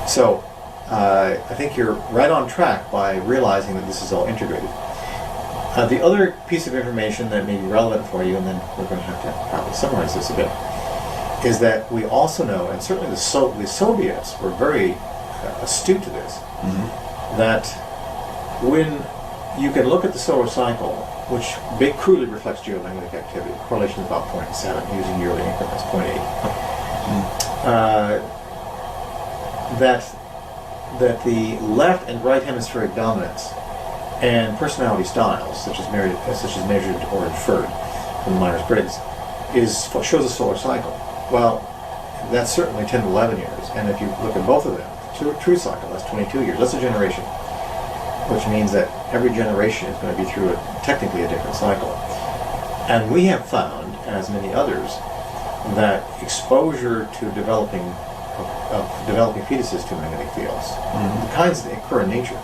So I think you're right on track by realizing that this is all integrated. The other piece of information that may be relevant for you, and then we're going to have to probably summarize this a bit, is that we also know, and certainly the Soviets were very astute to this, that when you can look at the solar cycle, which crudely reflects geomagnetic activity, correlation is about 0.7, using yearly increments, 0.8, that the left and right hemispheric dominance and personality styles, such as measured or inferred from the Myers-Briggs, shows a solar cycle. Well, that's certainly 10 to 11 years, and if you look at both of them, true cycle, that's 22 years. That's a generation, which means that every generation is going to be through technically a different cycle. And we have found, as many others, that exposure to developing fetuses to magnetic fields, the kinds that occur in nature,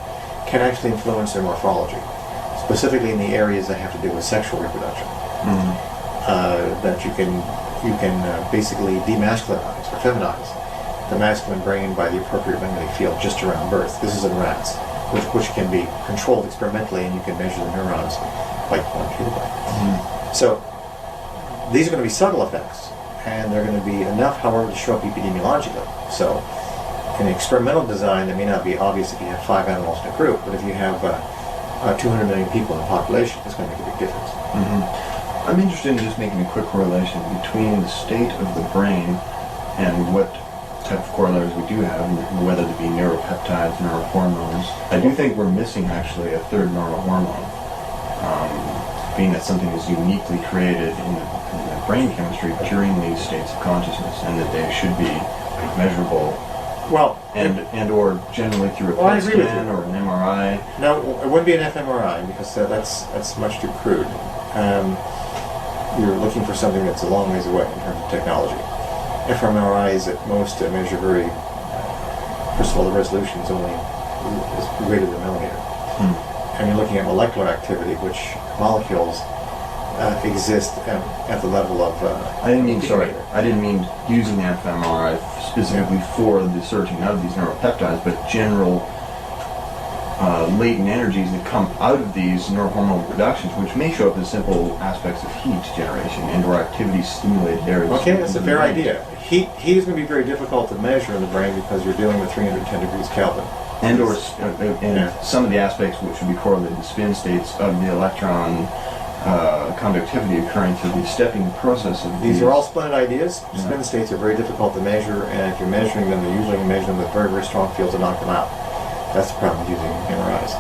can actually influence their morphology, specifically in the areas that have to do with sexual reproduction. That you can basically demasculinize or feminize the masculine brain by the appropriate magnetic field just around birth. This is in rats, which can be controlled experimentally, and you can measure the neurons quite quantitatively. So these are going to be subtle effects, and they're going to be enough, however, to show up epidemiologically. So in experimental design, it may not be obvious if you have 5 animals in a group, but if you have 200 million people in the population, it's going to make a big difference. I'm interested in just making a quick correlation between the state of the brain and what type of correlators we do have, whether it be neuropeptides, neurohormones. I do think we're missing actually a third neurohormone, being that something is uniquely created in the brain chemistry during these states of consciousness, and that they should be measurable. Well, and or generally through a PET scan or an MRI. No, it wouldn't be an fMRI because that's much too crude. You're looking for something that's a long ways away in terms of technology. fMRIs at most measure first of all, the resolution is greater than a millimeter. And you're looking at molecular activity, which molecules exist at the level of... I didn't mean using fMRI specifically for the searching of these neuropeptides, but general latent energies that come out of these neurohormonal productions, which may show up as simple aspects of heat generation and/or activity-stimulated areas. Okay, that's a fair idea. Heat is going to be very difficult to measure in the brain because you're dealing with 310 degrees Kelvin. And some of the aspects which would be correlated to spin states of the electron conductivity occurring through the stepping process of these are all splendid ideas. Spin states are very difficult to measure, and if you're measuring them, you usually measure them with very, very strong fields to knock them out. That's the problem with using MRIs.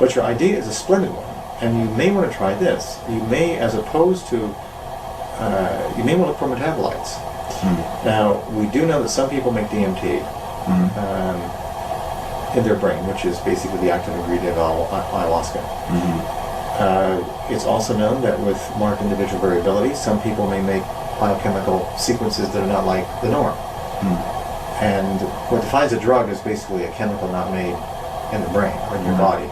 But your idea is a splendid one, and you may want to try this. You may, as opposed to, you may want to look for metabolites. Now, we do know that some people make DMT in their brain, which is basically the active ingredient of ayahuasca. It's also known that with marked individual variability, some people may make biochemical sequences that are not like the norm. And what defines a drug is basically a chemical not made in the brain or in your body.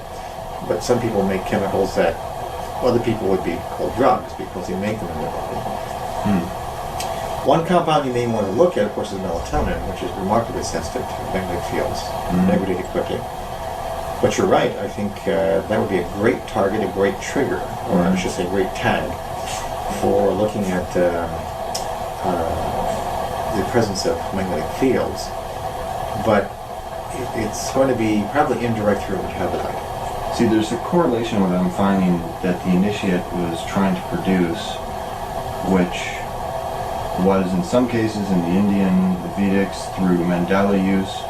But some people make chemicals that other people would be called drugs because they make them in their body. One compound you may want to look at, of course, is melatonin, which is remarkably sensitive to magnetic fields, degrade quickly. But you're right, I think that would be a great target, a great trigger, or I should say a great tag, for looking at the presence of magnetic fields. But it's going to be probably indirect through a metabolite. See, there's a correlation what I'm finding that the initiate was trying to produce, which was in some cases in the Indian, the Vedics, through mandala use.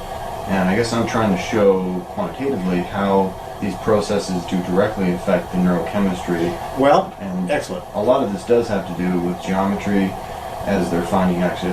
And I guess I'm trying to show quantitatively how these processes do directly affect the neurochemistry. Well, and excellent. A lot of this does have to do with geometry, as they're finding actually